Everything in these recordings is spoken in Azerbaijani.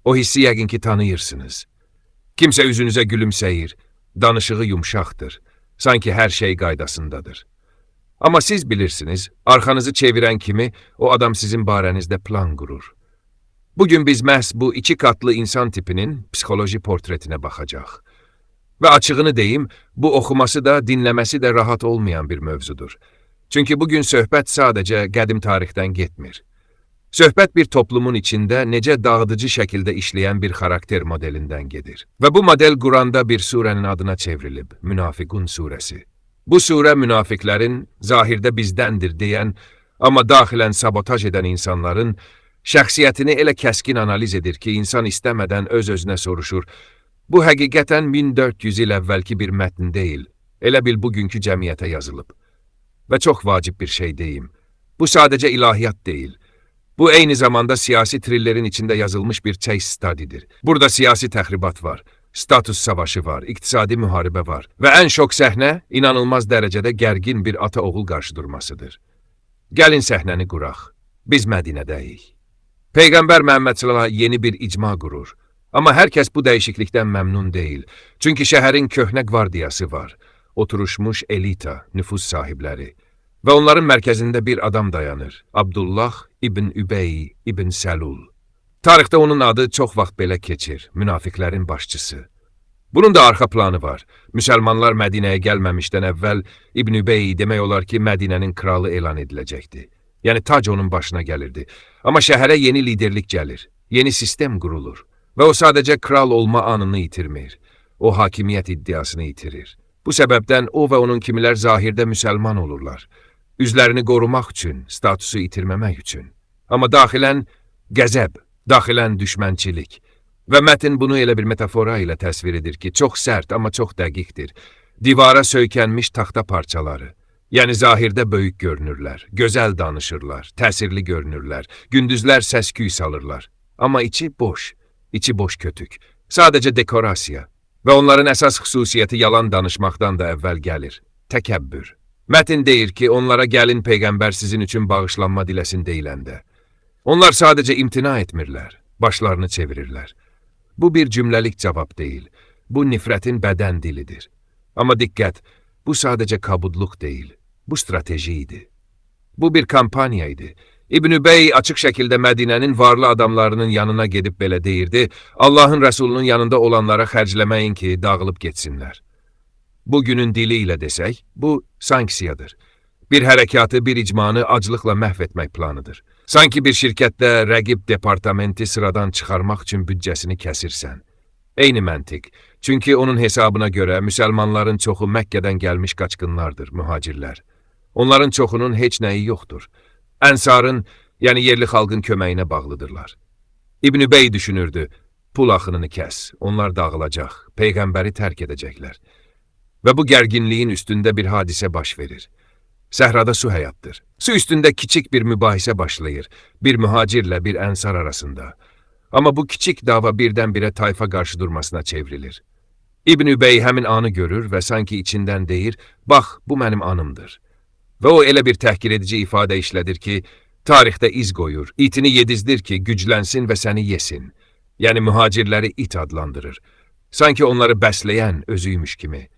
O hissi yəqin ki tanıyırsınız. Kimsə üzünüzə gülümsəyir, danışığı yumşaqdır, sanki hər şey qaydasındadır. Amma siz bilirsiniz, arxanızı çevirən kimi o adam sizin barənizdə plan qurur. Bugün biz məhz bu iki katlı insan tipinin psixoloji portretinə baxacaq. Və açığını deyim, bu oxuması da, dinləməsi də rahat olmayan bir mövzudur. Çünki bugün söhbət sadəcə qədim tarixdən getmir. Söhbət bir toplumun içində necə dağıdıcı şəkildə işləyən bir xarakter modelindən gedir. Və bu model Quranda bir surənin adına çevrilib, Münafiqun surəsi. Bu surə münafiqlərin, zahirdə bizdəndir deyən, amma daxilən sabotaj edən insanların şəxsiyyətini elə kəskin analiz edir ki, insan istəmədən öz-özünə soruşur, bu həqiqətən 1400 il əvvəlki bir mətn deyil, elə bil bugünkü cəmiyyətə yazılıb. Və çox vacib bir şey deyim, bu sadəcə ilahiyyat deyil. Bu eyni zamanda siyasi trillerin içində yazılmış bir case study'dir. Burada siyasi təxribat var, status savaşı var, iqtisadi müharibə var və ən şok səhnə inanılmaz dərəcədə gərgin bir ata-oğul qarşıdurmasıdır. Gəlin səhnəni quraq, biz Mədinədəyik. Peyğəmbər Məhəmməd s.ə.v yeni bir icma qurur. Amma hər kəs bu dəyişiklikdən məmnun deyil. Çünki şəhərin köhnə qvardiyası var, oturuşmuş elita, nüfuz sahibləri. Və onların mərkəzində bir adam dayanır, Abdullah ibn Übey ibn Səlul. Tarixdə onun adı çox vaxt belə keçir, münafiqlərin başçısı. Bunun da arxa planı var. Müsəlmanlar Mədinəyə gəlməmişdən əvvəl İbn Übey demək olar ki, Mədinənin kralı elan ediləcəkdi. Yəni tac onun başına gəlirdi. Amma şəhərə yeni liderlik gəlir, yeni sistem qurulur. Və o sadəcə kral olma anını itirmir. O hakimiyyət iddiasını itirir. Bu səbəbdən o və onun kimilər zahirdə müsəlman olurlar. Üzlərini qorumaq üçün, statusu itirməmək üçün. Amma daxilən qəzəb, daxilən düşmənçilik. Və mətn bunu elə bir metafora ilə təsvir edir ki, çox sərt, amma çox dəqiqdir. Divara söykənmiş taxta parçaları. Yəni zahirdə böyük görünürlər, gözəl danışırlar, təsirli görünürlər, gündüzlər səs-küy salırlar. Amma içi boş, içi boş kötük. Sadəcə dekorasiya. Və onların əsas xüsusiyyəti yalan danışmaqdan da əvvəl gəlir. Təkəbbür. Mətn deyir ki, onlara gəlin Peyğəmbər sizin üçün bağışlanma diləsin deyiləndə. Onlar sadəcə imtina etmirlər, başlarını çevirirlər. Bu bir cümləlik cavab deyil, bu nifrətin bədən dilidir. Amma diqqət, bu sadəcə kabudluq deyil, bu strateji idi. Bu bir kampaniya idi. İbn Übey açıq şəkildə Mədinənin varlı adamlarının yanına gedib belə deyirdi, Allahın Rəsulunun yanında olanlara xərcləməyin ki, dağılıb getsinlər. Bugünün dili ilə desək, bu sanksiyadır. Bir hərəkatı, bir icmanı aclıqla məhv etmək planıdır. Sanki bir şirkətdə rəqib departamenti sıradan çıxarmaq üçün büdcəsini kəsirsən. Eyni məntiq. Çünki onun hesabına görə müsəlmanların çoxu Məkkədən gəlmiş qaçqınlardır, mühacirlər. Onların çoxunun heç nəyi yoxdur. Ənsarın, yəni yerli xalqın köməyinə bağlıdırlar. İbn Übey düşünürdü, pul axınını kəs, onlar dağılacaq, Peyğəmbəri tərk edəcəklər. Və bu gərginliyin üstündə bir hadisə baş verir. Səhrada su həyatdır. Su üstündə kiçik bir mübahisə başlayır, bir mühacirlə bir ənsar arasında. Amma bu kiçik dava birdən-birə tayfa qarşıdurmasına çevrilir. İbn Übey həmin anı görür və sanki içindən deyir, bax, bu mənim anımdır. Və o elə bir təhqir edici ifadə işlədir ki, tarixdə iz qoyur, itini yedizdir ki, güclənsin və səni yesin. Yəni mühacirləri it adlandırır. Sanki onları bəsləyən özüymüş kimi.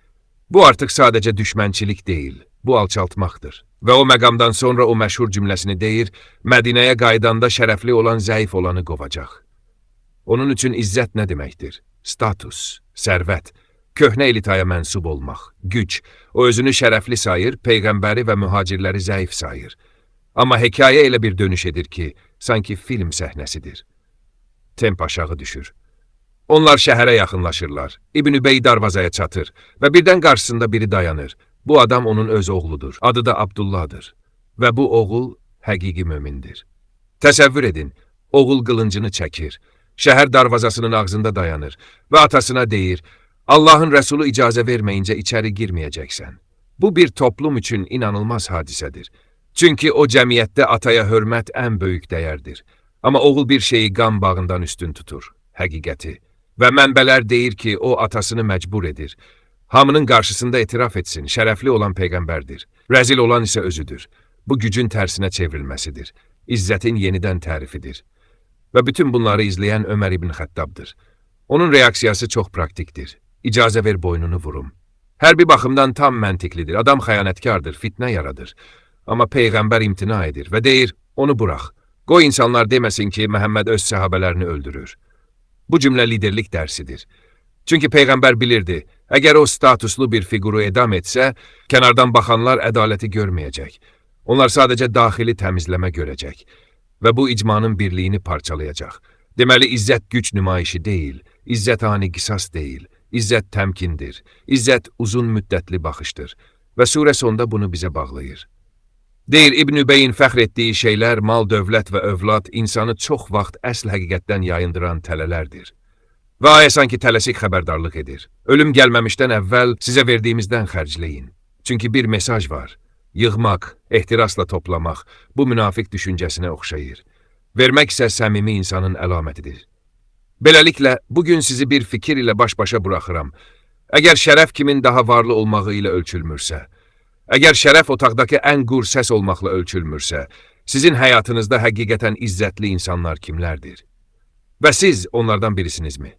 Bu artıq sadəcə düşmənçilik deyil, bu alçaltmaqdır. Və o məqamdan sonra o məşhur cümləsini deyir, Mədinəyə qaydanda şərəfli olan zəif olanı qovacaq. Onun üçün izzət nə deməkdir? Status, sərvət, köhnə elitaya mənsub olmaq, güc. O özünü şərəfli sayır, Peyğəmbəri və mühacirləri zəif sayır. Amma hekayə elə bir dönüş edir ki, sanki film səhnəsidir. Temp aşağı düşür. Onlar şəhərə yaxınlaşırlar. İbn Übey darvazaya çatır və birdən qarşısında biri dayanır. Bu adam onun öz oğludur. Adı da Abdullahdır. Və bu oğul həqiqi mömindir. Təsəvvür edin, oğul qılıncını çəkir. Şəhər darvazasının ağzında dayanır və atasına deyir, Allahın Rəsulu icazə verməyincə içəri girməyəcəksən. Bu bir toplum üçün inanılmaz hadisədir. Çünki o cəmiyyətdə ataya hörmət ən böyük dəyərdir. Amma oğul bir şeyi qan bağından üstün tutur, həqiqəti. Və mənbələr deyir ki, o atasını məcbur edir. Hamının qarşısında etiraf etsin, şərəfli olan Peyğəmbərdir. Rəzil olan isə özüdür. Bu gücün tərsinə çevrilməsidir. İzzətin yenidən tərifidir. və bütün bunları izləyən Ömər ibn Xəttabdır. Onun reaksiyası çox praktikdir. İcazə ver boynunu vurum. Hərbi baxımdan tam məntiqlidir. Adam xəyanətkardır, fitnə yaradır. Amma Peyğəmbər imtina edir və deyir, onu burax. Qoy insanlar deməsin ki, Məhəmməd öz səhabələrini öldürür. Bu cümlə liderlik dərsidir. Çünki Peyğəmbər bilirdi, əgər o statuslu bir fiquru edam etsə, kənardan baxanlar ədaləti görməyəcək. Onlar sadəcə daxili təmizləmə görəcək və bu icmanın birliyini parçalayacaq. Deməli, izzət güc nümayişi deyil, izzət ani qisas deyil, izzət təmkindir, izzət uzun müddətli baxışdır və surə sonda bunu bizə bağlayır. Deyir, İbn Übeyin fəxr etdiyi şeylər, mal, dövlət və övlad insanı çox vaxt əsl həqiqətdən yayındıran tələlərdir. Və ayə sanki tələsik xəbərdarlıq edir. Ölüm gəlməmişdən əvvəl sizə verdiyimizdən xərcləyin. Çünki bir mesaj var. Yığmaq, ehtirasla toplamaq bu münafiq düşüncəsinə oxşayır. Vermək isə səmimi insanın əlamətidir. Beləliklə, bugün sizi bir fikir ilə baş-başa buraxıram. Əgər şərəf kimin daha varlı olmağı ilə ölçülmürsə, əgər şərəf otaqdakı ən qur səs olmaqla ölçülmürsə, sizin həyatınızda həqiqətən izzətli insanlar kimlərdir? Və siz onlardan birisinizmi?